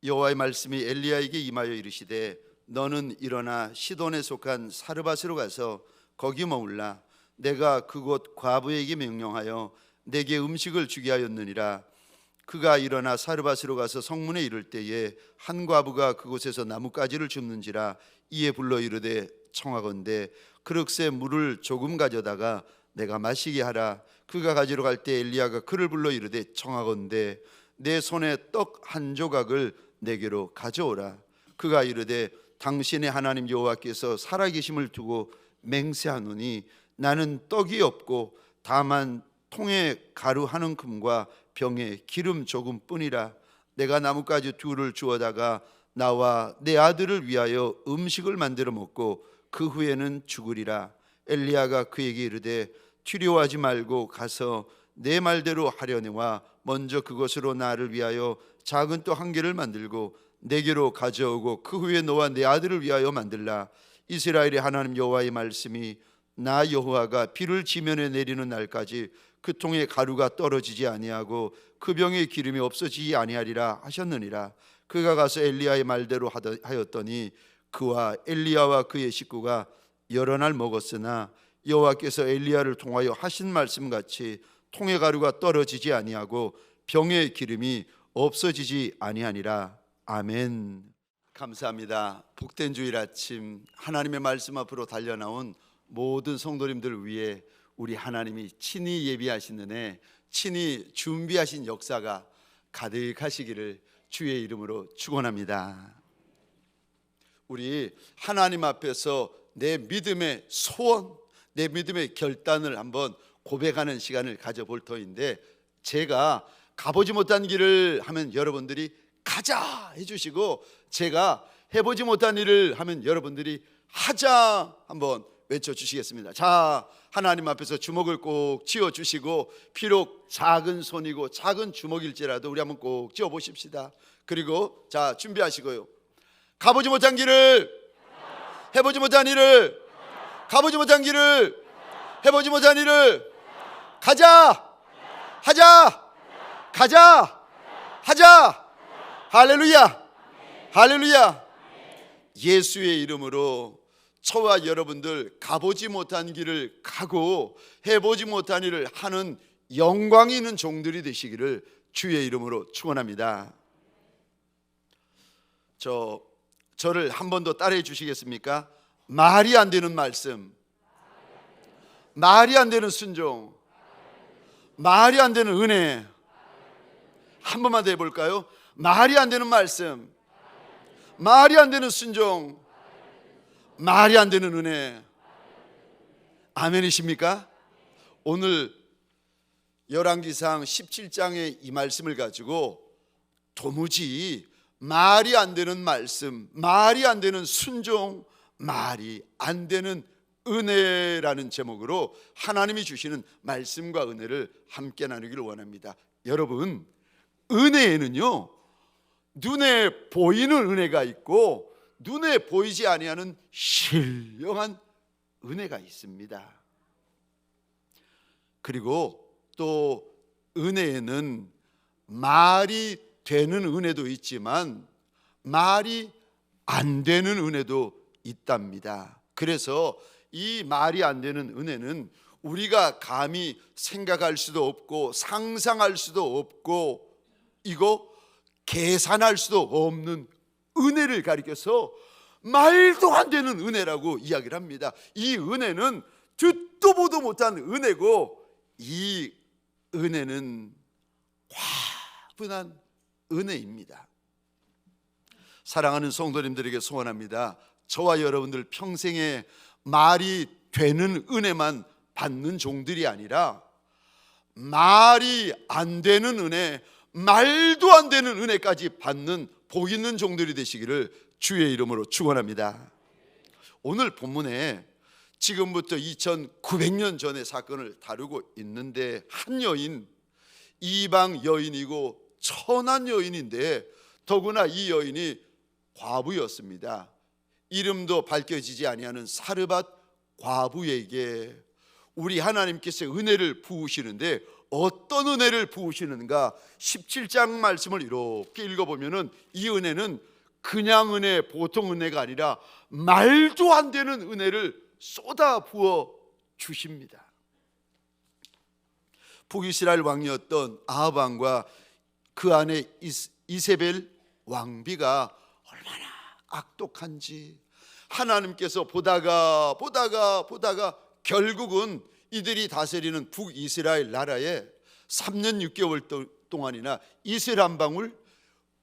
여호와의 말씀이 엘리야에게 임하여 이르시되 너는 일어나 시돈에 속한 사르밧으로 가서 거기 머물라. 내가 그곳 과부에게 명령하여 내게 음식을 주게 하였느니라. 그가 일어나 사르밧으로 가서 성문에 이를 때에 한 과부가 그곳에서 나뭇가지를 줍는지라. 이에 불러 이르되 청하건대 그릇에 물을 조금 가져다가 내가 마시게 하라. 그가 가지러 갈 때 엘리야가 그를 불러 이르되 청하건대 내 손에 떡 한 조각을 내게로 가져오라. 그가 이르되 당신의 하나님 여호와께서 살아계심을 두고 맹세하노니 나는 떡이 없고 다만 통에 가루 한 움큼과 병에 기름 조금뿐이라. 내가 나뭇가지 둘을 주워다가 나와 내 아들을 위하여 음식을 만들어 먹고 그 후에는 죽으리라. 엘리야가 그에게 이르되 두려워하지 말고 가서 내 말대로 하려니와 먼저 그것으로 나를 위하여 작은 떡 한 개를 만들고 내게로 가져오고 그 후에 너와 내 아들을 위하여 만들라. 이스라엘의 하나님 여호와의 말씀이 나 여호와가 비를 지면에 내리는 날까지 그 통에 가루가 떨어지지 아니하고 그 병에 기름이 없어지지 아니하리라 하셨느니라. 그가 가서 엘리야의 말대로 하였더니 그와 엘리야와 그의 식구가 여러 날 먹었으나 여호와께서 엘리야를 통하여 하신 말씀같이 통에 가루가 떨어지지 아니하고 병의 기름이 없어지지 아니하니라. 아멘. 감사합니다. 복된 주일 아침 하나님의 말씀 앞으로 달려나온 모든 성도님들 위해 우리 하나님이 친히 예비하신 은혜, 친히 준비하신 역사가 가득하시기를 주의 이름으로 축원합니다. 우리 하나님 앞에서 내 믿음의 소원, 내 믿음의 결단을 한번 고백하는 시간을 가져볼 터인데, 제가 가보지 못한 길을 하면 여러분들이 가자 해주시고, 제가 해보지 못한 일을 하면 여러분들이 하자 한번 외쳐주시겠습니다. 자, 하나님 앞에서 주먹을 꼭 쥐어주시고, 비록 작은 손이고 작은 주먹일지라도 우리 한번 꼭 쥐어보십시다. 그리고 자, 준비하시고요. 가보지 못한 길을, 해보지 못한 일을, 가보지 못한 길을, 해보지 못한 일을 가자, 하자, 가자, 하자. 할렐루야, 할렐루야. 예수의 이름으로 저와 여러분들 가보지 못한 길을 가고 해보지 못한 일을 하는 영광이 있는 종들이 되시기를 주의 이름으로 축원합니다. 저를 한 번 더 따라해 주시겠습니까? 말이 안 되는 말씀, 말이 안 되는 순종, 말이 안 되는 은혜. 한 번만 더 해볼까요? 말이 안 되는 말씀, 말이 안 되는 순종, 말이 안 되는 은혜. 아멘이십니까? 오늘 열왕기상 17장의 이 말씀을 가지고 도무지 말이 안 되는 말씀, 말이 안 되는 순종, 말이 안 되는 은혜라는 제목으로 하나님이 주시는 말씀과 은혜를 함께 나누기를 원합니다. 여러분, 은혜에는요, 눈에 보이는 은혜가 있고 눈에 보이지 아니하는 신령한 은혜가 있습니다. 그리고 또 은혜에는 말이 되는 은혜도 있지만 말이 안 되는 은혜도 있답니다. 그래서 이 말이 안 되는 은혜는 우리가 감히 생각할 수도 없고 상상할 수도 없고 이거 계산할 수도 없는 은혜를 가리켜서 말도 안 되는 은혜라고 이야기를 합니다. 이 은혜는 듣도 보도 못한 은혜고, 이 은혜는 화분한 은혜입니다. 사랑하는 성도님들에게 소원합니다. 저와 여러분들 평생에 말이 되는 은혜만 받는 종들이 아니라 말이 안 되는 은혜, 말도 안 되는 은혜까지 받는 복 있는 종들이 되시기를 주의 이름으로 축원합니다. 오늘 본문에 지금부터 2900년 전의 사건을 다루고 있는데, 한 여인, 이방 여인이고 천한 여인인데 더구나 이 여인이 과부였습니다. 이름도 밝혀지지 아니하는 사르밧 과부에게 우리 하나님께서 은혜를 부으시는데 어떤 은혜를 부으시는가? 17장 말씀을 이렇게 읽어보면은 이 은혜는 그냥 은혜, 보통 은혜가 아니라 말도 안 되는 은혜를 쏟아 부어 주십니다. 북이스라엘 왕이었던 아합 왕과 그 안에 이세벨 왕비가 얼마나 악독한지 하나님께서 보다가 결국은 이들이 다스리는 북이스라엘 나라에 3년 6개월 동안이나 이슬 한 방울,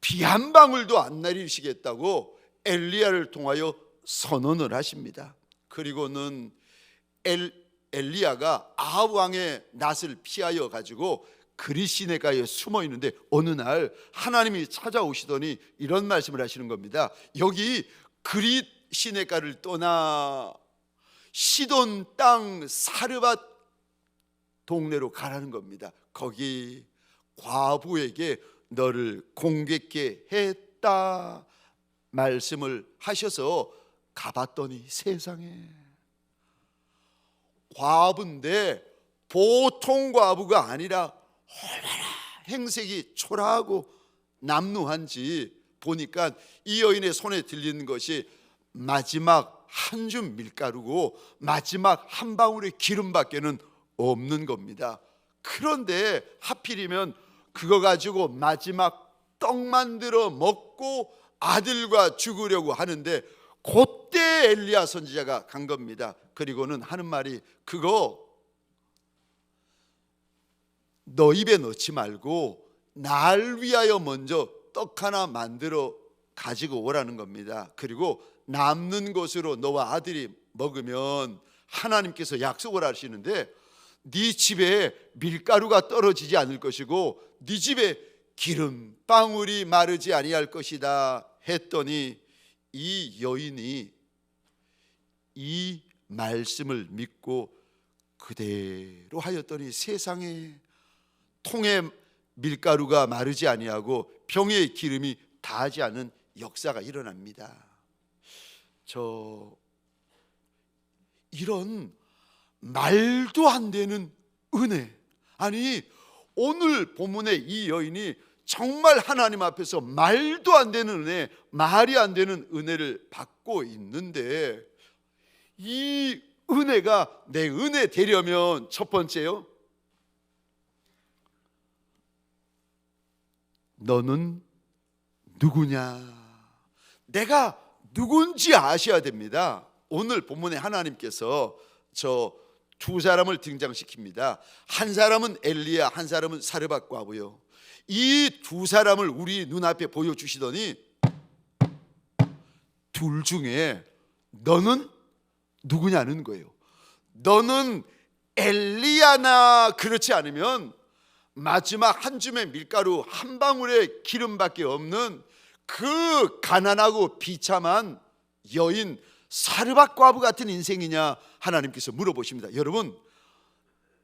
비 한 방울도 안 내리시겠다고 엘리야를 통하여 선언을 하십니다. 그리고는 엘리야가 아합 왕의 낯을 피하여 가지고 그릿 시내가에 숨어 있는데 어느 날 하나님이 찾아오시더니 이런 말씀을 하시는 겁니다. 여기 그릿 시내가를 떠나 시돈 땅 사르밧 동네로 가라는 겁니다. 거기 과부에게 너를 공격케 했다 말씀을 하셔서 가봤더니 세상에 과부인데 보통 과부가 아니라 얼마나 행색이 초라하고 남루한지 보니까 이 여인의 손에 들리는 것이 마지막 한 줌 밀가루고 마지막 한 방울의 기름밖에는 없는 겁니다. 그런데 하필이면 그거 가지고 마지막 떡 만들어 먹고 아들과 죽으려고 하는데 그때 엘리야 선지자가 간 겁니다. 그리고는 하는 말이 그거 너 입에 넣지 말고 날 위하여 먼저 떡 하나 만들어 가지고 오라는 겁니다. 그리고 남는 것으로 너와 아들이 먹으면 하나님께서 약속을 하시는데 네 집에 밀가루가 떨어지지 않을 것이고 네 집에 기름방울이 마르지 아니할 것이다 했더니 이 여인이 이 말씀을 믿고 그대로 하였더니 세상에 통에 밀가루가 마르지 아니하고 병에 기름이 닿지 않은 역사가 일어납니다. 이런 말도 안 되는 은혜, 아니 오늘 본문의 이 여인이 정말 하나님 앞에서 말도 안 되는 은혜, 말이 안 되는 은혜를 받고 있는데 이 은혜가 내 은혜 되려면 첫 번째요, 너는 누구냐? 내가 누군지 아셔야 됩니다. 오늘 본문에 하나님께서 저 두 사람을 등장시킵니다. 한 사람은 엘리야, 한 사람은 사르밧 과부요. 이 두 사람을 우리 눈앞에 보여주시더니 둘 중에 너는 누구냐는 거예요. 너는 엘리야나 그렇지 않으면 마지막 한 줌의 밀가루 한 방울의 기름밖에 없는 그 가난하고 비참한 여인 사르밧 과부 같은 인생이냐 하나님께서 물어보십니다. 여러분,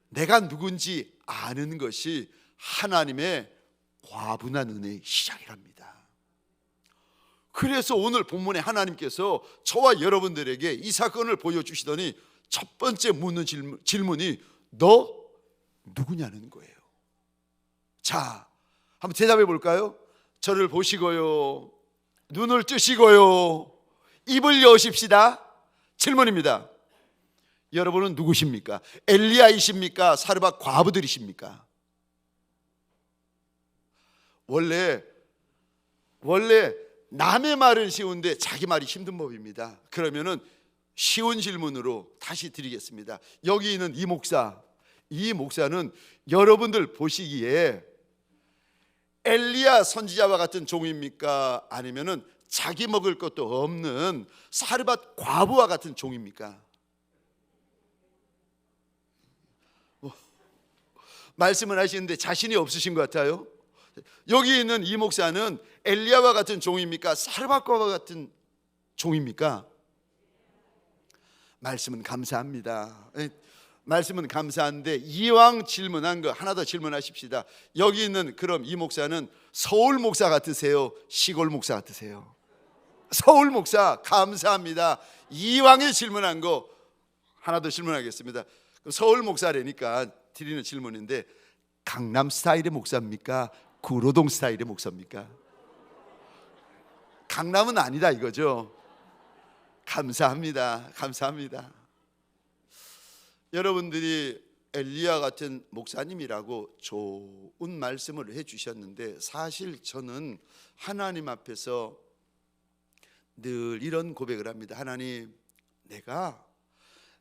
내가 누군지 아는 것이 하나님의 과분한 은혜의 시작이랍니다. 그래서 오늘 본문에 하나님께서 저와 여러분들에게 이 사건을 보여주시더니 첫 번째 묻는 질문이 너 누구냐는 거예요. 자, 한번 대답해 볼까요? 저를 보시고요, 눈을 뜨시고요, 입을 여십시다. 질문입니다. 여러분은 누구십니까? 엘리야이십니까? 사르밧 과부들이십니까? 원래 남의 말은 쉬운데 자기 말이 힘든 법입니다. 그러면은 쉬운 질문으로 다시 드리겠습니다. 여기 있는 이 목사는 여러분들 보시기에 엘리야 선지자와 같은 종입니까? 아니면은 자기 먹을 것도 없는 사르밧 과부와 같은 종입니까? 말씀을 하시는데 자신이 없으신 것 같아요. 여기 있는 이 목사는 엘리야와 같은 종입니까? 사르밧 과부와 같은 종입니까? 말씀은 감사합니다. 말씀은 감사한데 이왕 질문한 거 하나 더 질문하십시다. 여기 있는 그럼 이 목사는 서울 목사 같으세요? 시골 목사 같으세요? 서울 목사. 감사합니다. 이왕에 질문한 거 하나 더 질문하겠습니다. 서울 목사라니까 드리는 질문인데 강남 스타일의 목사입니까? 구로동 스타일의 목사입니까? 강남은 아니다 이거죠. 감사합니다. 감사합니다. 여러분들이 엘리야 같은 목사님이라고 좋은 말씀을 해주셨는데, 사실 저는 하나님 앞에서 늘 이런 고백을 합니다. 하나님, 내가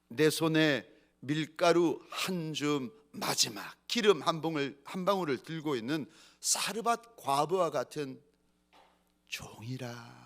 내 손에 밀가루 한 줌, 마지막 기름 한 방울을 들고 있는 사르밧 과부와 같은 종이라.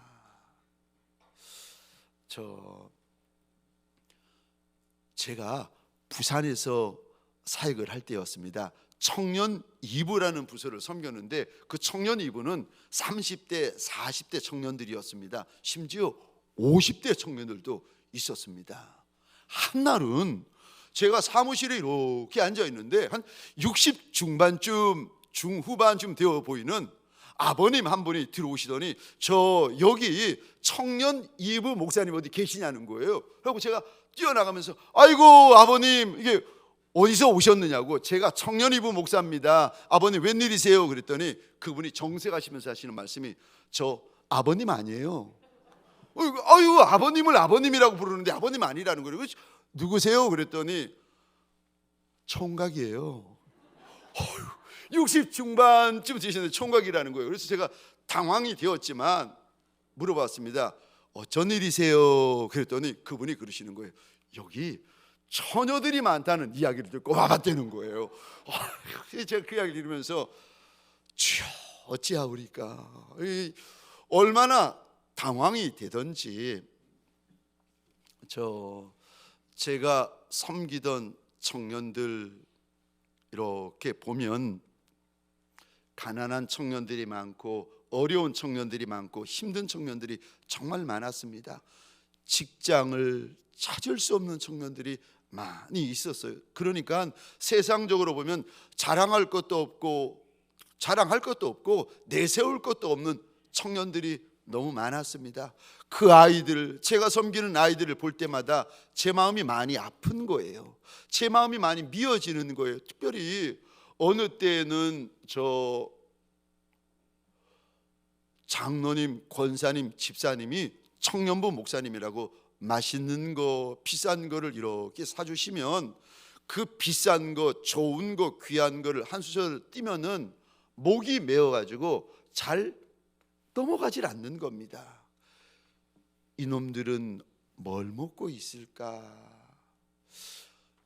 제가 부산에서 사역을 할 때였습니다. 청년 2부라는 부서를 섬겼는데, 그 청년 2부는 30대, 40대 청년들이었습니다. 심지어 50대 청년들도 있었습니다. 한날은 제가 사무실에 이렇게 앉아 있는데 한 60 중반쯤, 중후반쯤 되어 보이는 아버님 한 분이 들어오시더니, 저 여기 청년 2부 목사님 어디 계시냐는 거예요. 그리고 제가 뛰어나가면서, 아이고 아버님, 이게 어디서 오셨느냐고. 제가 청년 2부 목사입니다. 아버님 웬일이세요? 그랬더니 그분이 정색하시면서 하시는 말씀이, 저 아버님 아니에요. 아유, 아버님을 아버님이라고 부르는데 아버님 아니라는 거예요. 누구세요? 그랬더니 총각이에요. 60 중반쯤 되시는데 총각이라는 거예요. 그래서 제가 당황이 되었지만 물어봤습니다. 어쩐 일이세요? 그랬더니 그분이 그러시는 거예요. 여기 처녀들이 많다는 이야기를 듣고 와봤다는 거예요. 제가 그 이야기를 들으면서, 주여 어찌하오리까, 얼마나 당황이 되던지. 제가 섬기던 청년들 이렇게 보면 가난한 청년들이 많고 어려운 청년들이 많고 힘든 청년들이 정말 많았습니다. 직장을 찾을 수 없는 청년들이 많이 있었어요. 그러니까 세상적으로 보면 자랑할 것도 없고 내세울 것도 없는 청년들이 너무 많았습니다. 그 아이들, 제가 섬기는 아이들을 볼 때마다 제 마음이 많이 아픈 거예요. 제 마음이 많이 미어지는 거예요. 특별히 어느 때는 저 장로님, 권사님, 집사님이 청년부 목사님이라고 맛있는 거, 비싼 거를 이렇게 사주시면, 그 비싼 거, 좋은 거, 귀한 거를 한 수저 띄면은 목이 메어가지고 잘 넘어가질 않는 겁니다. 이놈들은 뭘 먹고 있을까?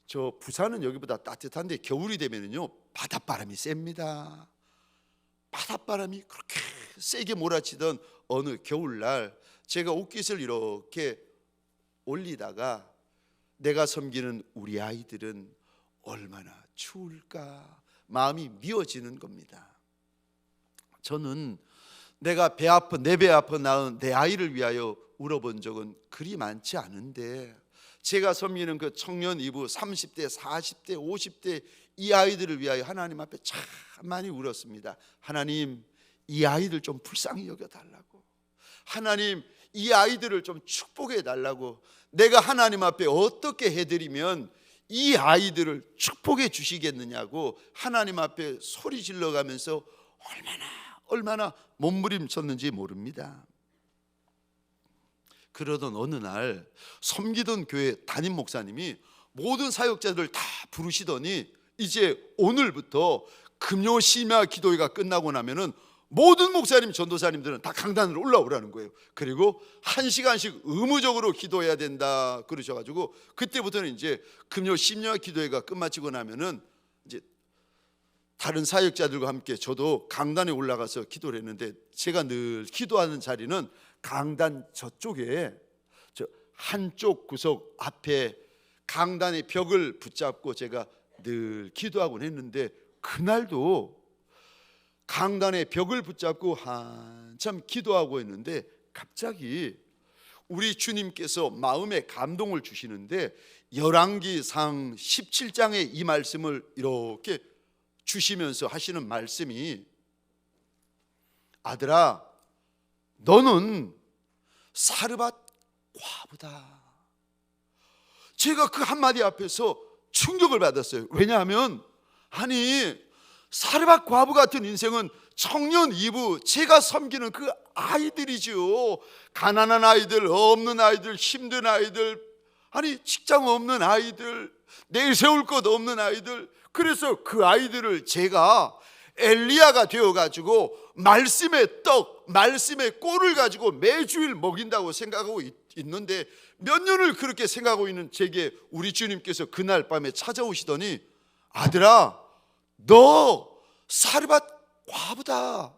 저 부산은 여기보다 따뜻한데 겨울이 되면은요 바닷바람이 셉니다. 바닷바람이 그렇게 세게 몰아치던 어느 겨울날, 제가 옷깃을 이렇게 올리다가 내가 섬기는 우리 아이들은 얼마나 추울까 마음이 미어지는 겁니다. 저는 내가 내 배 아파 낳은 내 아이를 위하여 울어본 적은 그리 많지 않은데, 제가 섬기는 그 청년 2부 30대, 40대, 50대 이 아이들을 위하여 하나님 앞에 참 많이 울었습니다. 하나님, 이 아이들 좀 불쌍히 여겨달라고. 하나님, 이 아이들을 좀 축복해 달라고. 내가 하나님 앞에 어떻게 해드리면 이 아이들을 축복해 주시겠느냐고 하나님 앞에 소리 질러가면서 얼마나 몸부림쳤는지 모릅니다. 그러던 어느 날 섬기던 교회 담임 목사님이 모든 사역자들을 다 부르시더니, 이제 오늘부터 금요 심야 기도회가 끝나고 나면은 모든 목사님, 전도사님들은 다 강단으로 올라오라는 거예요. 그리고 1시간씩 의무적으로 기도해야 된다 그러셔가지고, 그때부터는 이제 금요 심야 기도회가 끝마치고 나면은 이제 다른 사역자들과 함께 저도 강단에 올라가서 기도를 했는데, 제가 늘 기도하는 자리는 강단 저쪽에, 저 한쪽 구석 앞에 강단의 벽을 붙잡고 제가 늘 기도하곤 했는데, 그날도 강단의 벽을 붙잡고 한참 기도하고 있는데 갑자기 우리 주님께서 마음에 감동을 주시는데, 열왕기상 17장의 이 말씀을 이렇게 주시면서 하시는 말씀이, 아들아, 너는 사르밧 과부다. 제가 그 한마디 앞에서 충격을 받았어요. 왜냐하면, 아니 사르밧 과부 같은 인생은 청년 이부, 제가 섬기는 그 아이들이죠. 가난한 아이들, 없는 아이들, 힘든 아이들, 아니 직장 없는 아이들, 내세울 것 없는 아이들. 그래서 그 아이들을 제가 엘리야가 되어가지고 말씀의 떡, 말씀의 꼴을 가지고 매주일 먹인다고 생각하고 있는데, 몇 년을 그렇게 생각하고 있는 제게 우리 주님께서 그날 밤에 찾아오시더니, 아들아, 너 사르밧 과부다.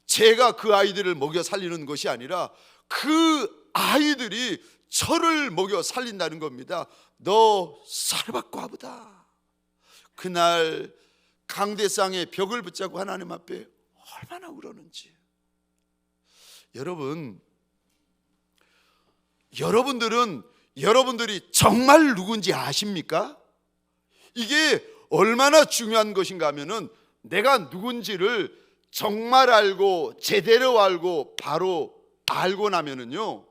제가 그 아이들을 먹여 살리는 것이 아니라 그 아이들이 저를 먹여 살린다는 겁니다. 너 사르밧 과부다. 그날 강대상의 벽을 붙잡고 하나님 앞에 얼마나 울었는지. 여러분들이 정말 누군지 아십니까? 이게 얼마나 중요한 것인가 하면은, 내가 누군지를 정말 알고 제대로 알고 바로 알고 나면은요,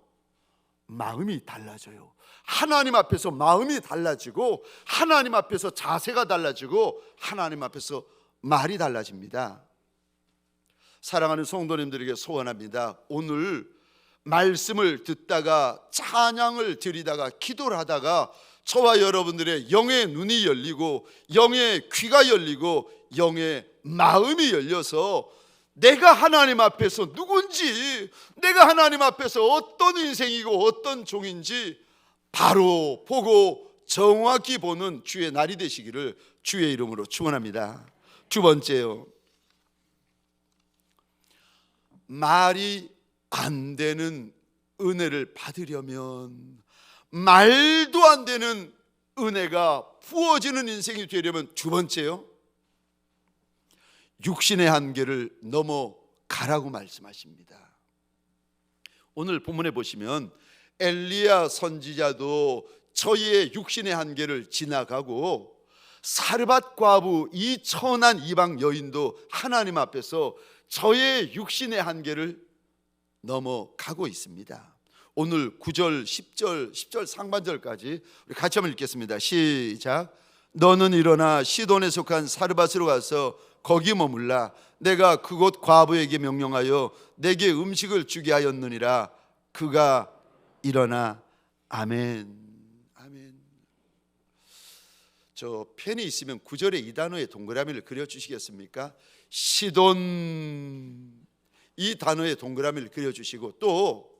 마음이 달라져요. 하나님 앞에서 마음이 달라지고, 하나님 앞에서 자세가 달라지고, 하나님 앞에서 말이 달라집니다. 사랑하는 성도님들에게 소원합니다. 오늘 말씀을 듣다가, 찬양을 드리다가, 기도를 하다가 저와 여러분들의 영의 눈이 열리고, 영의 귀가 열리고, 영의 마음이 열려서 내가 하나님 앞에서 누군지, 내가 하나님 앞에서 어떤 인생이고 어떤 종인지 바로 보고 정확히 보는 주의 날이 되시기를 주의 이름으로 축원합니다. 두 번째요, 말이 안 되는 은혜를 받으려면, 말도 안 되는 은혜가 부어지는 인생이 되려면, 두 번째요, 육신의 한계를 넘어가라고 말씀하십니다. 오늘 본문에 보시면 엘리야 선지자도 저희의 육신의 한계를 지나가고, 사르밧 과부 이 천한 이방 여인도 하나님 앞에서 저의 육신의 한계를 넘어가고 있습니다. 오늘 9절, 10절 상반절까지 우리 같이 한번 읽겠습니다. 시작. 너는 일어나 시돈에 속한 사르밧으로 가서 거기 머물라. 내가 그곳 과부에게 명령하여 내게 음식을 주게 하였느니라. 그가 일어나. 아멘. 아멘. 저 펜이 있으면 9절에 이 단어의 동그라미를 그려주시겠습니까? 시돈, 이 단어의 동그라미를 그려주시고, 또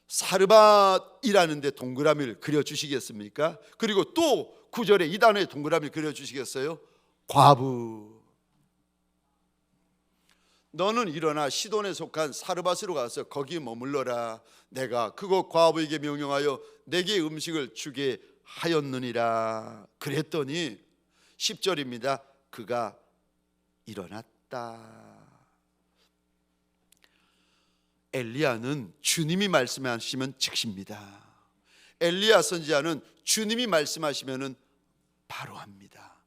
사르밧이라는 데 동그라미를 그려주시겠습니까? 그리고 또 9절에 이 단어의 동그라미를 그려주시겠어요? 과부. 너는 일어나 시돈에 속한 사르밧으로 가서 거기 머물러라. 내가 그곳 과부에게 명령하여 내게 음식을 주게 하였느니라. 그랬더니 10절입니다. 그가 일어났다. 엘리야는 주님이 말씀하시면 즉시입니다. 엘리야 선지자는 주님이 말씀하시면 바로 합니다.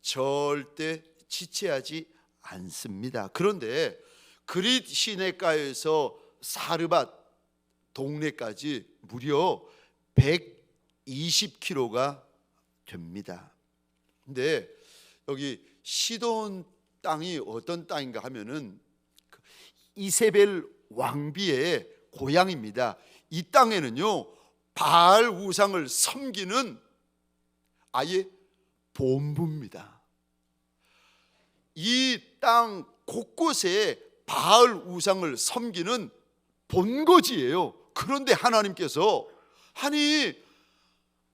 절대 지체하지 않습니다. 그런데 그릿 시내가에서 사르밧 동네까지 무려 120km가 됩니다. 근데 여기 시돈 땅이 어떤 땅인가 하면은 이세벨 왕비의 고향입니다. 이 땅에는요, 바알 우상을 섬기는 아예 본부입니다. 이 땅 곳곳에 바알 우상을 섬기는 본거지예요. 그런데 하나님께서, 아니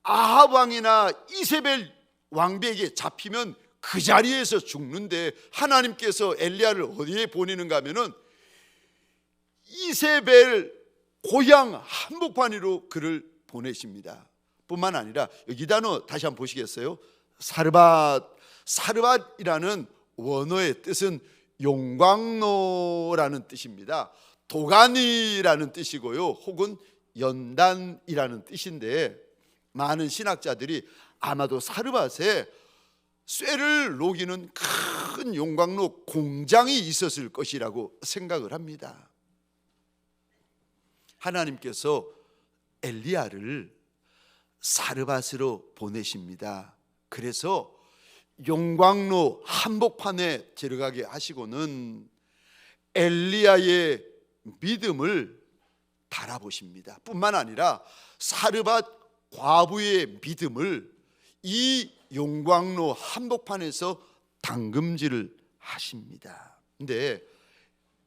아합 왕이나 이세벨 왕비에게 잡히면 그 자리에서 죽는데, 하나님께서 엘리야를 어디에 보내는가 하면은 이세벨 고향 한복판으로 그를 보내십니다. 뿐만 아니라 여기 단어 다시 한번 보시겠어요? 사르밧이라는 원어의 뜻은 용광로라는 뜻입니다. 도가니라는 뜻이고요, 혹은 연단이라는 뜻인데, 많은 신학자들이 아마도 사르밧에 쇠를 녹이는 큰 용광로 공장이 있었을 것이라고 생각을 합니다. 하나님께서 엘리야를 사르밧으로 보내십니다. 그래서 용광로 한복판에 들어가게 하시고는 엘리야의 믿음을 달아보십니다. 뿐만 아니라 사르밧 과부의 믿음을 이 용광로 한복판에서 당금질을 하십니다. 근데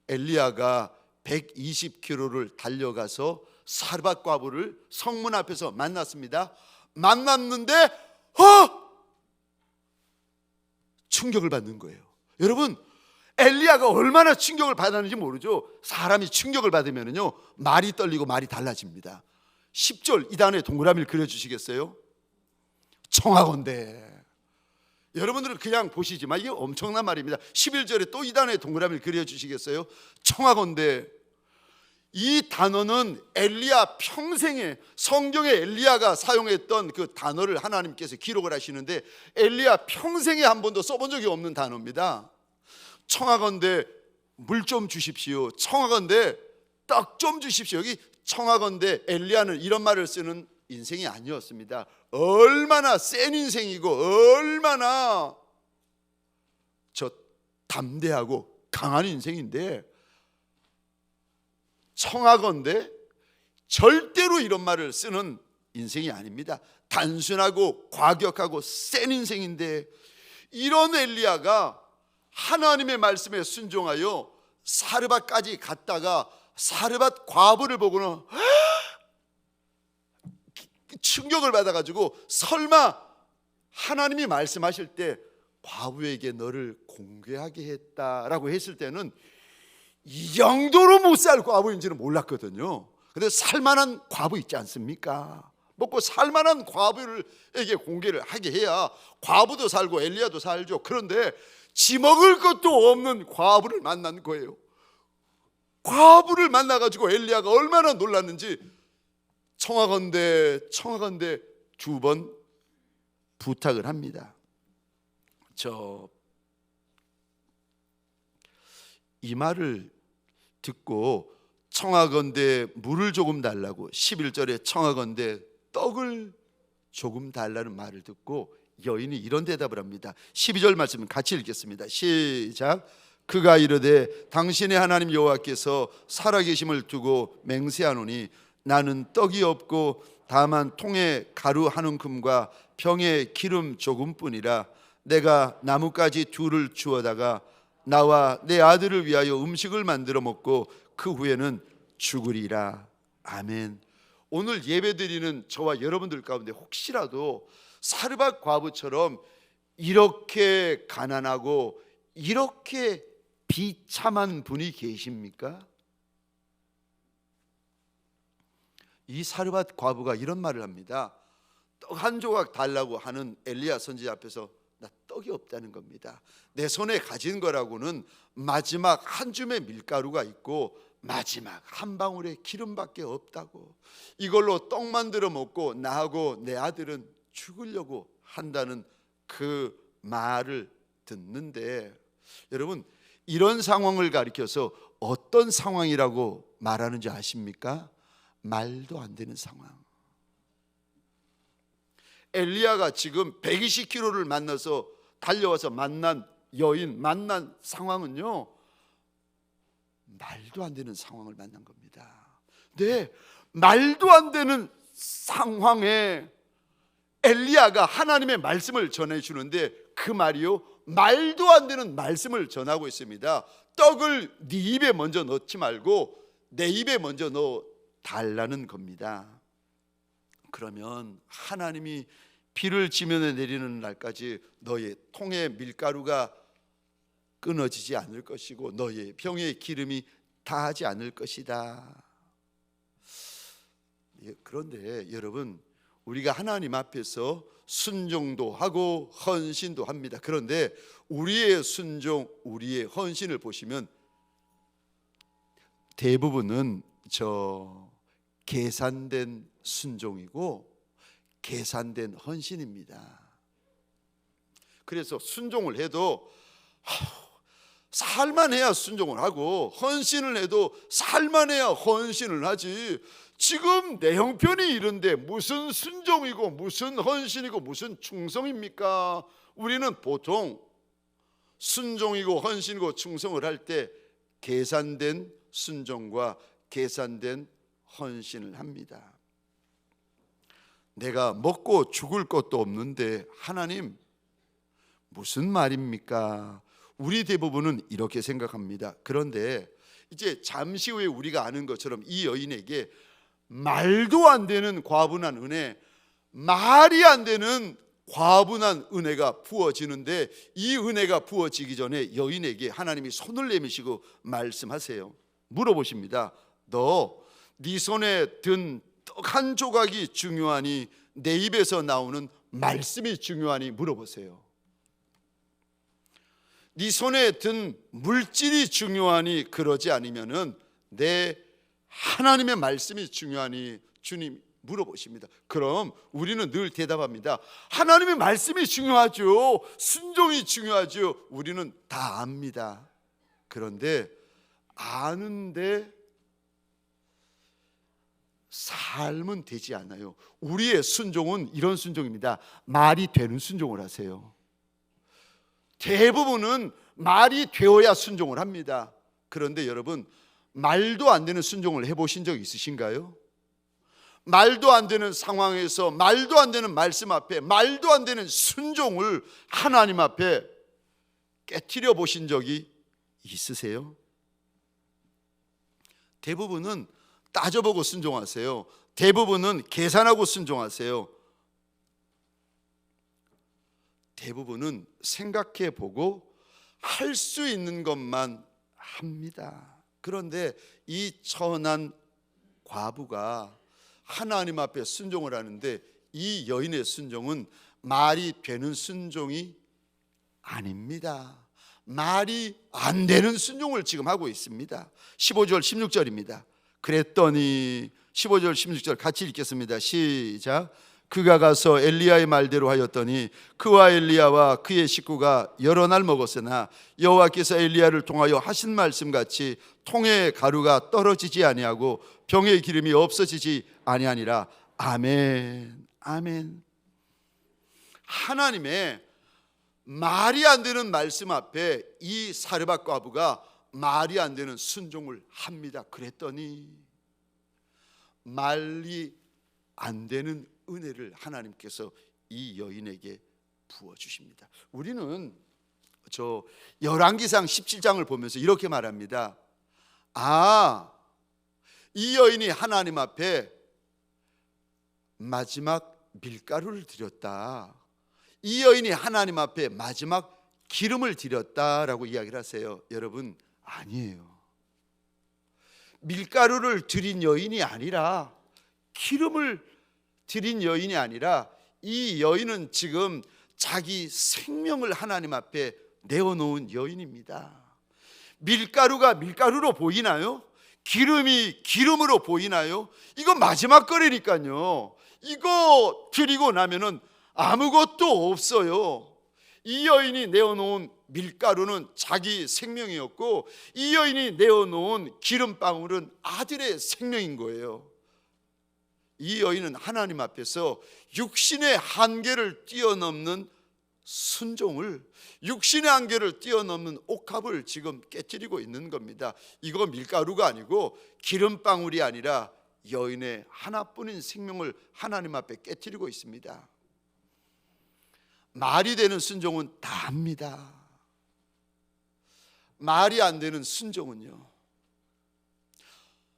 엘리야가 120km를 달려가서 사르밧 과부를 성문 앞에서 만났습니다. 만났는데 충격을 받는 거예요. 여러분, 엘리야가 얼마나 충격을 받았는지 모르죠. 사람이 충격을 받으면요 말이 떨리고 말이 달라집니다. 10절 이 단에 동그라미를 그려주시겠어요? 청하건대. 여러분들은 그냥 보시지만 이게 엄청난 말입니다. 11절에 또 이 단에 동그라미를 그려주시겠어요? 청하건대. 이 단어는 엘리야 평생에, 성경에 엘리야가 사용했던 그 단어를 하나님께서 기록을 하시는데 엘리야 평생에 한 번도 써본 적이 없는 단어입니다. 청하건대 물 좀 주십시오. 청하건대 떡 좀 주십시오. 여기 청하건대 엘리야는 이런 말을 쓰는 인생이 아니었습니다. 얼마나 센 인생이고 얼마나 담대하고 강한 인생인데, 청하건대 절대로 이런 말을 쓰는 인생이 아닙니다. 단순하고 과격하고 센 인생인데, 이런 엘리야가 하나님의 말씀에 순종하여 사르밧까지 갔다가 사르밧 과부를 보고는 충격을 받아가지고, 설마 하나님이 말씀하실 때 과부에게 너를 공개하게 했다라고 했을 때는 이 정도로 못 살 과부인지는 몰랐거든요. 근데 살만한 과부 있지 않습니까? 먹고 살만한 과부에게 공개를 하게 해야 과부도 살고 엘리야도 살죠. 그런데 지 먹을 것도 없는 과부를 만난 거예요. 과부를 만나가지고 엘리야가 얼마나 놀랐는지 청하건대 두 번 부탁을 합니다. 이 말을 듣고 청하건대 물을 조금 달라고, 11절에 청하건대 떡을 조금 달라는 말을 듣고 여인이 이런 대답을 합니다. 12절 말씀 같이 읽겠습니다. 시작. 그가 이르되 당신의 하나님 여호와께서 살아계심을 두고 맹세하노니 나는 떡이 없고 다만 통에 가루 한 움큼과 병에 기름 조금뿐이라. 내가 나뭇가지 둘을 주워다가 나와 내 아들을 위하여 음식을 만들어 먹고 그 후에는 죽으리라. 아멘. 오늘 예배드리는 저와 여러분들 가운데 혹시라도 사르밧 과부처럼 이렇게 가난하고 이렇게 비참한 분이 계십니까? 이 사르밧 과부가 이런 말을 합니다. 떡 한 조각 달라고 하는 엘리야 선지자 앞에서 나 떡이 없다는 겁니다. 내 손에 가진 거라고는 마지막 한 줌의 밀가루가 있고 마지막 한 방울의 기름밖에 없다고. 이걸로 떡 만들어 먹고 나하고 내 아들은 죽으려고 한다는 그 말을 듣는데, 여러분 이런 상황을 가리켜서 어떤 상황이라고 말하는지 아십니까? 말도 안 되는 상황. 엘리야가 지금 120km를 만나서 달려와서 만난 여인, 만난 상황은요 말도 안 되는 상황을 만난 겁니다. 네, 말도 안 되는 상황에 엘리야가 하나님의 말씀을 전해주는데 그 말이요 말도 안 되는 말씀을 전하고 있습니다. 떡을 네 입에 먼저 넣지 말고 내 입에 먼저 넣어 달라는 겁니다. 그러면 하나님이 비를 지면에 내리는 날까지 너의 통에 밀가루가 끊어지지 않을 것이고 너의 병에 기름이 다하지 않을 것이다. 그런데 여러분, 우리가 하나님 앞에서 순종도 하고 헌신도 합니다. 그런데 우리의 순종, 우리의 헌신을 보시면 대부분은 계산된 순종이고 계산된 헌신입니다. 그래서 순종을 해도 살만해야 순종을 하고 헌신을 해도 살만해야 헌신을 하지, 지금 내 형편이 이런데 무슨 순종이고 무슨 헌신이고 무슨 충성입니까? 우리는 보통 순종이고 헌신이고 충성을 할 때 계산된 순종과 계산된 헌신을 합니다. 내가 먹고 죽을 것도 없는데 하나님 무슨 말입니까? 우리 대부분은 이렇게 생각합니다. 그런데 이제 잠시 후에 우리가 아는 것처럼 이 여인에게 말도 안 되는 과분한 은혜, 말이 안 되는 과분한 은혜가 부어지는데, 이 은혜가 부어지기 전에 여인에게 하나님이 손을 내미시고 말씀하세요. 물어보십니다. 너 네 손에 든 떡 한 조각이 중요하니 내 입에서 나오는 말씀이 중요하니 물어보세요. 네 손에 든 물질이 중요하니 그러지 않으면은 내 하나님의 말씀이 중요하니 주님 물어보십니다. 그럼 우리는 늘 대답합니다. 하나님의 말씀이 중요하죠. 순종이 중요하죠. 우리는 다 압니다. 그런데 아는데 삶은 되지 않아요. 우리의 순종은 이런 순종입니다. 말이 되는 순종을 하세요. 대부분은 말이 되어야 순종을 합니다. 그런데 여러분, 말도 안 되는 순종을 해보신 적 있으신가요? 말도 안 되는 상황에서 말도 안 되는 말씀 앞에 말도 안 되는 순종을 하나님 앞에 깨트려 보신 적이 있으세요? 대부분은 따져보고 순종하세요. 대부분은 계산하고 순종하세요. 대부분은 생각해보고 할 수 있는 것만 합니다. 그런데 이 천한 과부가 하나님 앞에 순종을 하는데, 이 여인의 순종은 말이 되는 순종이 아닙니다. 말이 안 되는 순종을 지금 하고 있습니다. 15절 16절입니다. 그랬더니 15절 16절 같이 읽겠습니다. 시작. 그가 가서 엘리야의 말대로 하였더니 그와 엘리야와 그의 식구가 여러 날 먹었으나 여호와께서 엘리야를 통하여 하신 말씀같이 통의 가루가 떨어지지 아니하고 병의 기름이 없어지지 아니하니라. 아멘. 아멘. 하나님의 말이 안 되는 말씀 앞에 이 사르밧 과부가 말이 안 되는 순종을 합니다. 그랬더니 말이 안 되는 은혜를 하나님께서 이 여인에게 부어주십니다. 우리는 저 열왕기상 17장을 보면서 이렇게 말합니다. 이 여인이 하나님 앞에 마지막 밀가루를 드렸다. 이 여인이 하나님 앞에 마지막 기름을 드렸다라고 이야기를 하세요. 여러분, 아니에요. 밀가루를 드린 여인이 아니라, 기름을 드린 여인이 아니라, 이 여인은 지금 자기 생명을 하나님 앞에 내어놓은 여인입니다. 밀가루가 밀가루로 보이나요? 기름이 기름으로 보이나요? 이거 마지막 거래니까요. 이거 드리고 나면은 아무것도 없어요. 이 여인이 내어놓은 밀가루는 자기 생명이었고, 이 여인이 내어놓은 기름방울은 아들의 생명인 거예요. 이 여인은 하나님 앞에서 육신의 한계를 뛰어넘는 순종을, 육신의 한계를 뛰어넘는 옥합을 지금 깨트리고 있는 겁니다. 이거 밀가루가 아니고 기름방울이 아니라 여인의 하나뿐인 생명을 하나님 앞에 깨트리고 있습니다. 말이 되는 순종은 다 합니다. 말이 안 되는 순종은요,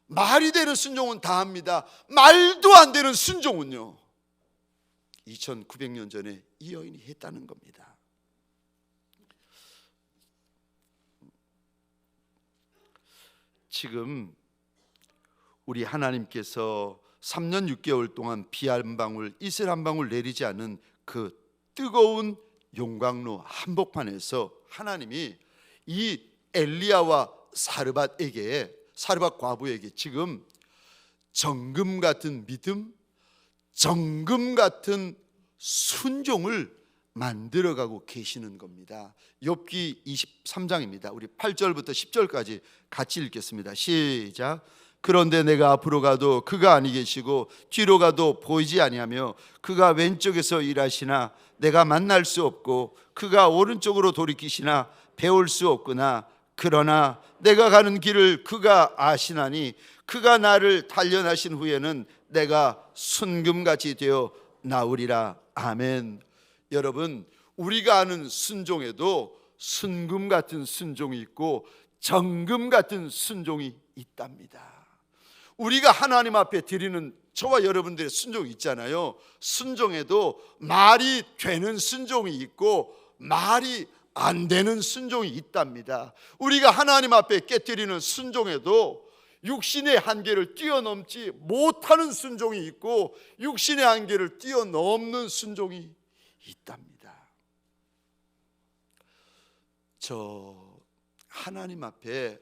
말이 되는 순종은 다 합니다. 말도 안 되는 순종은요, 2900년 전에 이 여인이 했다는 겁니다. 지금 우리 하나님께서 3년 6개월 동안 비 한 방울, 이슬 한 방울 내리지 않은 그 뜨거운 용광로 한복판에서 하나님이 이 엘리야와 사르밧 과부에게 지금 정금 같은 믿음, 정금 같은 순종을 만들어가고 계시는 겁니다. 욥기 23장입니다. 우리 8절부터 10절까지 같이 읽겠습니다. 시작. 그런데 내가 앞으로 가도 그가 아니 계시고 뒤로 가도 보이지 아니하며 그가 왼쪽에서 일하시나 내가 만날 수 없고 그가 오른쪽으로 돌이키시나 배울 수 없구나. 그러나 내가 가는 길을 그가 아시나니 그가 나를 단련하신 후에는 내가 순금같이 되어 나오리라. 아멘. 여러분, 우리가 아는 순종에도 순금 같은 순종이 있고 정금 같은 순종이 있답니다. 우리가 하나님 앞에 드리는 저와 여러분들의 순종이 있잖아요. 순종에도 말이 되는 순종이 있고 말이 안 되는 순종이 있답니다. 우리가 하나님 앞에 깨뜨리는 순종에도 육신의 한계를 뛰어넘지 못하는 순종이 있고 육신의 한계를 뛰어넘는 순종이 있답니다. 저 하나님 앞에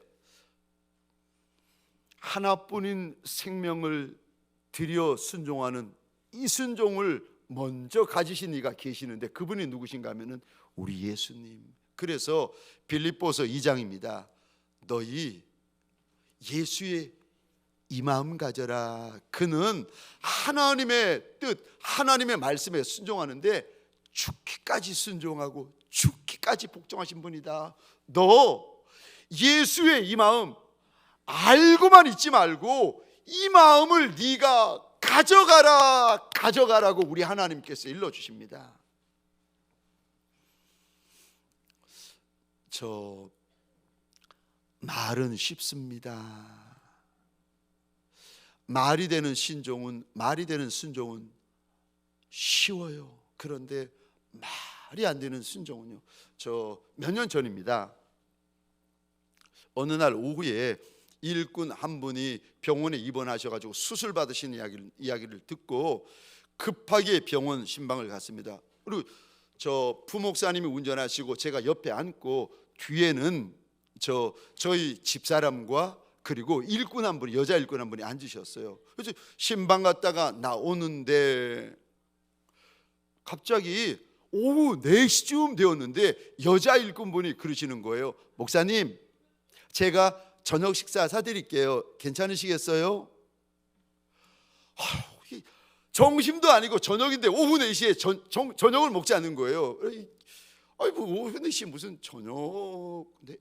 하나뿐인 생명을 드려 순종하는 이 순종을 먼저 가지신 이가 계시는데 그분이 누구신가 하면은 우리 예수님. 그래서 빌립보서 2장입니다. 너희 예수의 이 마음 가져라. 그는 하나님의 뜻, 하나님의 말씀에 순종하는데 죽기까지 순종하고 죽기까지 복종하신 분이다. 너 예수의 이 마음 알고만 있지 말고 이 마음을 네가 가져가라, 가져가라고 우리 하나님께서 일러주십니다. 저 말은 쉽습니다. 말이 되는 순종은 쉬워요. 그런데 말이 안 되는 순종은요. 저 몇 년 전입니다. 어느 날 오후에 일꾼 한 분이 병원에 입원하셔가지고 수술 받으신 이야기를 듣고 급하게 병원 신방을 갔습니다. 그리고 저 부목사님이 운전하시고 제가 옆에 앉고 뒤에는 저희 집사람과 그리고 일꾼 한 분이, 여자 일꾼 한 분이 앉으셨어요. 그래서 신방 갔다가 나오는데 갑자기 오후 4시쯤 되었는데 여자 일꾼 분이 그러시는 거예요. 목사님, 제가 저녁 식사 사드릴게요. 괜찮으시겠어요? 점심도 아니고 저녁인데 오후 4시에 저녁을 먹지 않는 거예요. 아이고 오후 4시 무슨 저녁. 근데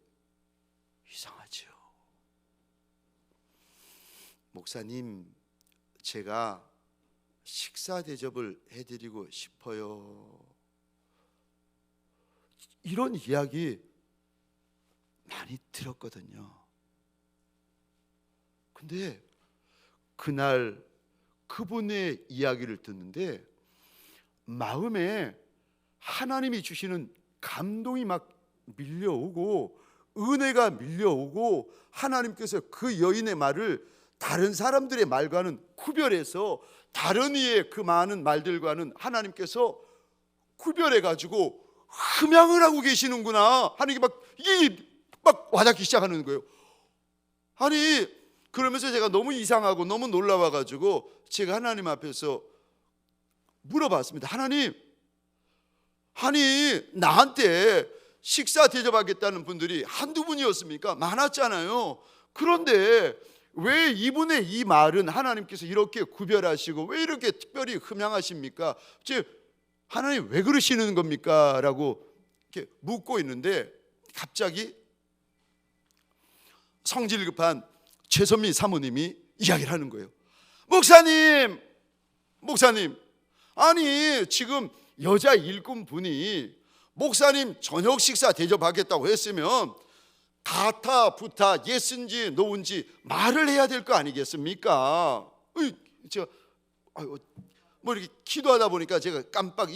이상하죠. 목사님, 제가 식사 대접을 해드리고 싶어요. 이런 이야기 많이 들었거든요. 근데 그날 그분의 이야기를 듣는데 마음에 하나님이 주시는 감동이 막 밀려오고 은혜가 밀려오고 하나님께서 그 여인의 말을 다른 사람들의 말과는 구별해서 다른 이의 그 많은 말들과는 하나님께서 구별해가지고 흠양을 하고 계시는구나 하는 게 이게 막 와닿기 시작하는 거예요. 아니, 그러면서 제가 너무 이상하고 너무 놀라워가지고 제가 하나님 앞에서 물어봤습니다. 하나님, 아니 나한테 식사 대접하겠다는 분들이 한두 분이었습니까? 많았잖아요. 그런데 왜 이분의 이 말은 하나님께서 이렇게 구별하시고 왜 이렇게 특별히 흠양하십니까? 하나님 왜 그러시는 겁니까? 라고 이렇게 묻고 있는데 갑자기 성질 급한 최선미 사모님이 이야기를 하는 거예요. 목사님, 아니 지금 여자 일꾼 분이 목사님 저녁 식사 대접하겠다고 했으면 가타 부타 예스인지 노인지 말을 해야 될 거 아니겠습니까? 제가 뭐 이렇게 기도하다 보니까 제가 깜빡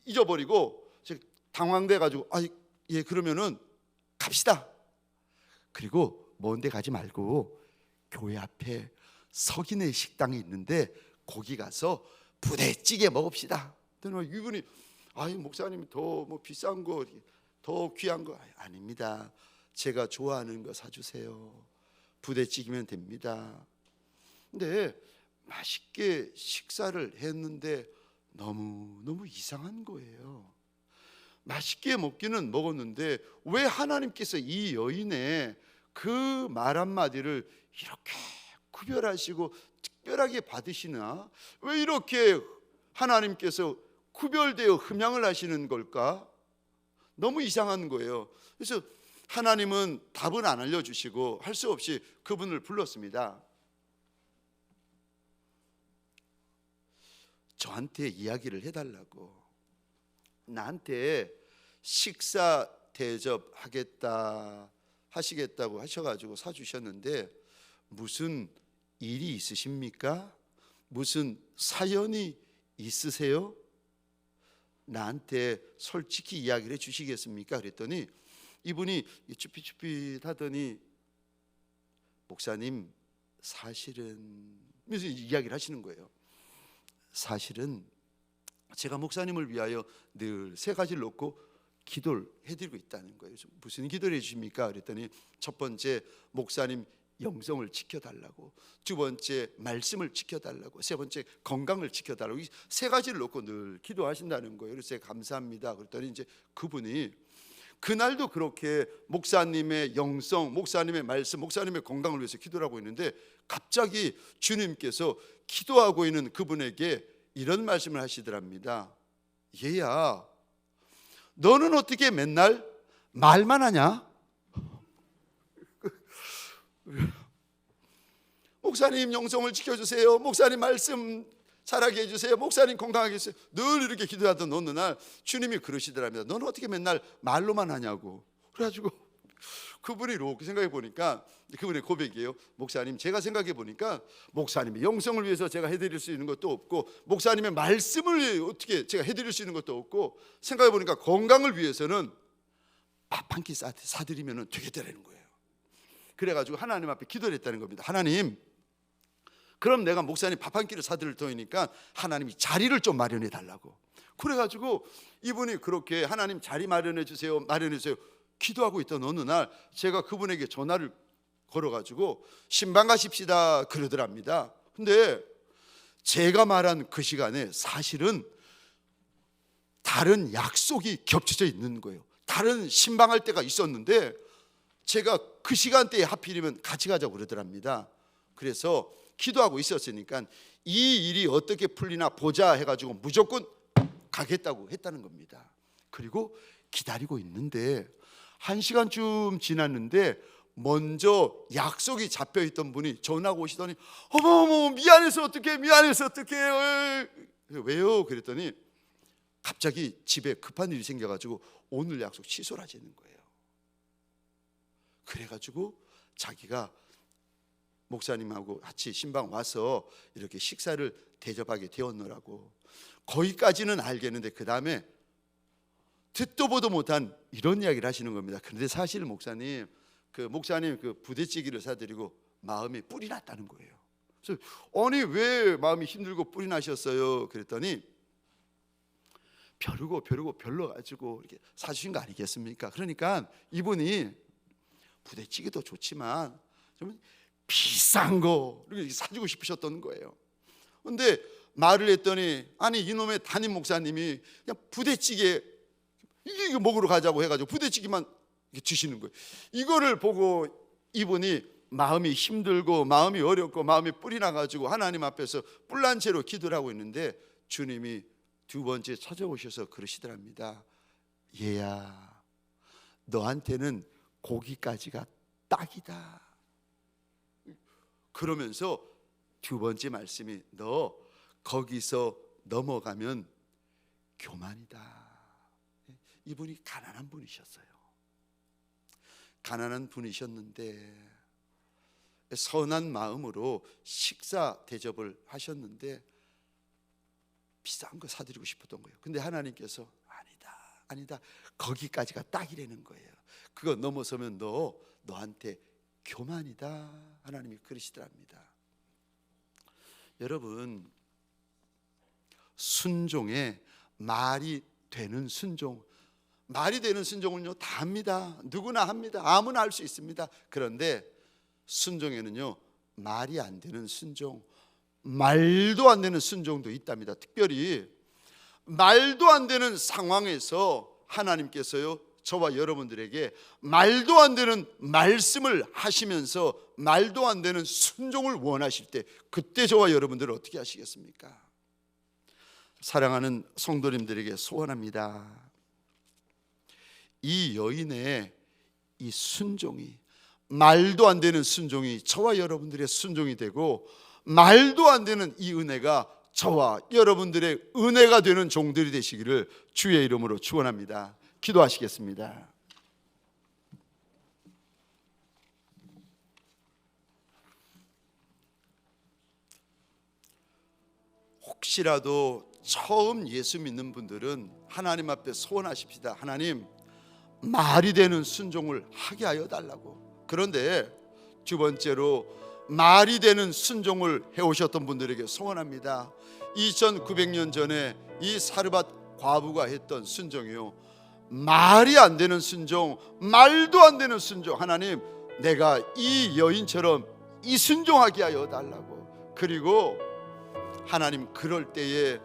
잊어버리고 제가 당황돼 가지고 예, 그러면은 갑시다. 그리고 먼 데 가지 말고 교회 앞에 석인의 식당이 있는데 거기 가서 부대찌개 먹읍시다. 이분이 목사님 더 뭐 비싼 거 더 귀한 거 아닙니다. 제가 좋아하는 거 사주세요. 부대찌개면 됩니다. 근데 맛있게 식사를 했는데 너무 이상한 거예요. 맛있게 먹기는 먹었는데 왜 하나님께서 이 여인의 그 말 한마디를 이렇게 구별하시고 특별하게 받으시나? 왜 이렇게 하나님께서 구별되어 흠양을 하시는 걸까? 너무 이상한 거예요. 그래서 하나님은 답은 안 알려주시고 할 수 없이 그분을 불렀습니다. 저한테 이야기를 해달라고, 나한테 식사 하시겠다고 하셔가지고 사주셨는데 무슨 일이 있으십니까? 무슨 사연이 있으세요? 나한테 솔직히 이야기를 해주시겠습니까? 그랬더니 이분이 쭈삣쭈삣 하더니 목사님 사실은, 그래서 이야기를 하시는 거예요. 사실은 제가 목사님을 위하여 늘 세 가지를 놓고 기도를 해드리고 있다는 거예요. 무슨 기도를 해주십니까? 그랬더니 첫 번째, 목사님 영성을 지켜달라고, 두 번째 말씀을 지켜달라고, 세 번째 건강을 지켜달라고, 이 세 가지를 놓고 늘 기도하신다는 거예요. 그래서 제가 감사합니다. 그랬더니 이제 그분이 그날도 그렇게 목사님의 영성, 목사님의 말씀, 목사님의 건강을 위해서 기도를 하고 있는데 갑자기 주님께서 기도하고 있는 그분에게 이런 말씀을 하시더랍니다. 얘야, 너는 어떻게 맨날 말만 하냐? 목사님 영성을 지켜주세요, 목사님 말씀 잘하게 해주세요, 목사님 건강하게 해주세요, 늘 이렇게 기도하던 어느 날 주님이 그러시더랍니다. 너는 어떻게 맨날 말로만 하냐고. 그래가지고 그분이 이렇게 생각해 보니까 그분의 고백이에요. 목사님, 제가 생각해 보니까 목사님의 영성을 위해서 제가 해드릴 수 있는 것도 없고, 목사님의 말씀을 어떻게 제가 해드릴 수 있는 것도 없고, 생각해 보니까 건강을 위해서는 밥 한 끼 사드리면 되겠다는 거예요. 그래가지고 하나님 앞에 기도를 했다는 겁니다. 하나님, 그럼 내가 목사님 밥 한 끼를 사드릴 테니까 하나님이 자리를 좀 마련해 달라고. 그래가지고 이분이 그렇게 하나님 자리 마련해 주세요, 마련해 주세요 기도하고 있던 어느 날 제가 그분에게 전화를 걸어가지고 신방 가십시다 그러더랍니다. 근데 제가 말한 그 시간에 사실은 다른 약속이 겹쳐져 있는 거예요. 다른 신방할 때가 있었는데 제가 그 시간대에 하필이면 같이 가자고 그러더랍니다. 그래서 기도하고 있었으니까 이 일이 어떻게 풀리나 보자 해가지고 무조건 가겠다고 했다는 겁니다. 그리고 기다리고 있는데 1시간쯤 지났는데 먼저 약속이 잡혀있던 분이 전화가 오시더니 어머 미안해서 어떡해, 미안해서 어떡해. 왜요? 그랬더니 갑자기 집에 급한 일이 생겨가지고 오늘 약속 취소를 하자는 거예요. 그래가지고 자기가 목사님하고 같이 신방 와서 이렇게 식사를 대접하게 되었노라고. 거기까지는 알겠는데 그 다음에 듣도 보도 못한 이런 이야기를 하시는 겁니다. 그런데 사실 목사님 그 부대찌개를 사드리고 마음에 뿔이 났다는 거예요. 그래서 아니 왜 마음이 힘들고 뿔이 나셨어요? 그랬더니 벼르고 별로 가지고 이렇게 사주신 거 아니겠습니까? 그러니까 이분이 부대찌개도 좋지만 좀 비싼 거 이렇게 사주고 싶으셨던 거예요. 근데 말을 했더니 아니 이놈의 담임 목사님이 그냥 부대찌개 이거 먹으러 가자고 해가지고 부대찌개만 주시는 거예요. 이거를 보고 이분이 마음이 힘들고 마음이 어렵고 마음이 뿔이 나가지고 하나님 앞에서 뿔난 채로 기도를 하고 있는데 주님이 두 번째 찾아오셔서 그러시더랍니다. 얘야, 너한테는 고기까지가 딱이다. 그러면서 두 번째 말씀이 너 거기서 넘어가면 교만이다. 이분이 가난한 분이셨어요. 가난한 분이셨는데 선한 마음으로 식사 대접을 하셨는데 비싼 거 사드리고 싶었던 거예요. 근데 하나님께서 아니다 거기까지가 딱이라는 거예요. 그거 넘어서면 너한테 교만이다. 하나님이 그러시더랍니다. 여러분, 순종에 말이 되는 순종, 말이 되는 순종은요 다 합니다. 누구나 합니다. 아무나 할 수 있습니다. 그런데 순종에는요 말이 안 되는 순종, 말도 안 되는 순종도 있답니다. 특별히 말도 안 되는 상황에서 하나님께서요 저와 여러분들에게 말도 안 되는 말씀을 하시면서 말도 안 되는 순종을 원하실 때, 그때 저와 여러분들은 어떻게 하시겠습니까? 사랑하는 성도님들에게 소원합니다. 이 여인의 이 순종이, 말도 안 되는 순종이 저와 여러분들의 순종이 되고, 말도 안 되는 이 은혜가 저와 여러분들의 은혜가 되는 종들이 되시기를 주의 이름으로 축원합니다. 기도하시겠습니다. 혹시라도 처음 예수 믿는 분들은 하나님 앞에 소원하십시다. 하나님, 말이 되는 순종을 하게 하여 달라고. 그런데 두 번째로, 말이 되는 순종을 해오셨던 분들에게 소원합니다. 2900년 전에 이 사르밧 과부가 했던 순종이요, 말이 안 되는 순종, 말도 안 되는 순종. 하나님, 내가 이 여인처럼 이 순종하게 하여 달라고. 그리고 하나님, 그럴 때에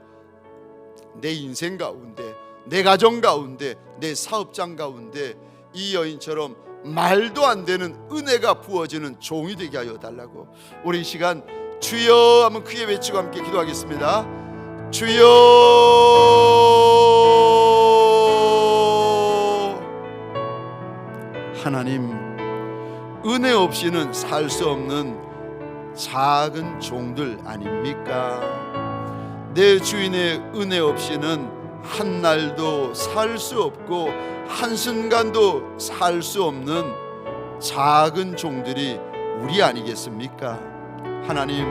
내 인생 가운데, 내 가정 가운데, 내 사업장 가운데 이 여인처럼 말도 안 되는 은혜가 부어지는 종이 되게 하여 달라고. 우리 이 시간 주여 한번 크게 외치고 함께 기도하겠습니다. 주여. 하나님, 은혜 없이는 살 수 없는 작은 종들 아닙니까? 내 주인의 은혜 없이는 한 날도 살 수 없고 한순간도 살 수 없는 작은 종들이 우리 아니겠습니까? 하나님,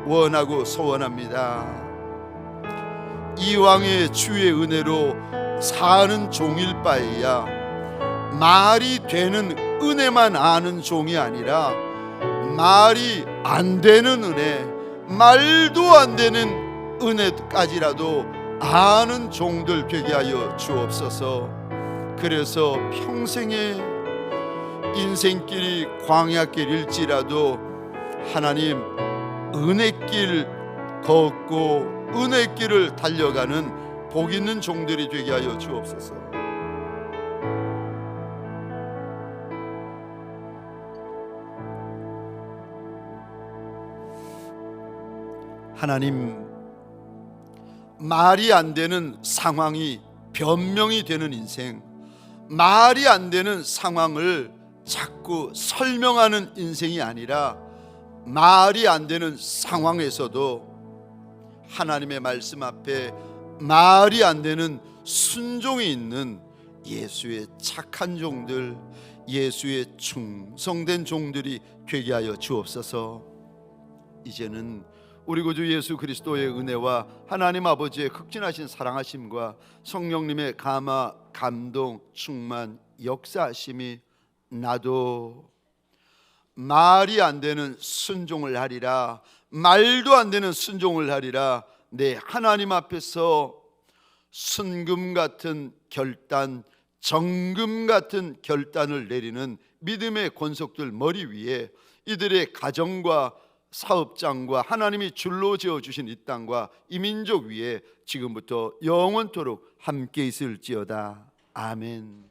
원하고 소원합니다. 이왕의 주의 은혜로 사는 종일 바에야 말이 되는 은혜만 아는 종이 아니라 말이 안 되는 은혜, 말도 안 되는 은혜까지라도 아는 종들 되게 하여 주옵소서. 그래서 평생의 인생길이 광야길일지라도 하나님, 은혜길 걷고 은혜길을 달려가는 복 있는 종들이 되게 하여 주옵소서. 하나님, 말이 안 되는 상황이 변명이 되는 인생, 말이 안 되는 상황을 자꾸 설명하는 인생이 아니라 말이 안 되는 상황에서도 하나님의 말씀 앞에 말이 안 되는 순종이 있는 예수의 착한 종들, 예수의 충성된 종들이 되게 하여 주옵소서. 이제는 우리 구주 예수 그리스도의 은혜와 하나님 아버지의 극진하신 사랑하심과 성령님의 감화, 감동, 충만, 역사하심이 나도 말이 안 되는 순종을 하리라, 말도 안 되는 순종을 하리라, 내 하나님 앞에서 순금 같은 결단, 정금 같은 결단을 내리는 믿음의 권속들 머리 위에 이들의 가정과 사업장과 하나님이 줄로 지어주신 이 땅과 이 민족 위에 지금부터 영원토록 함께 있을지어다. 아멘.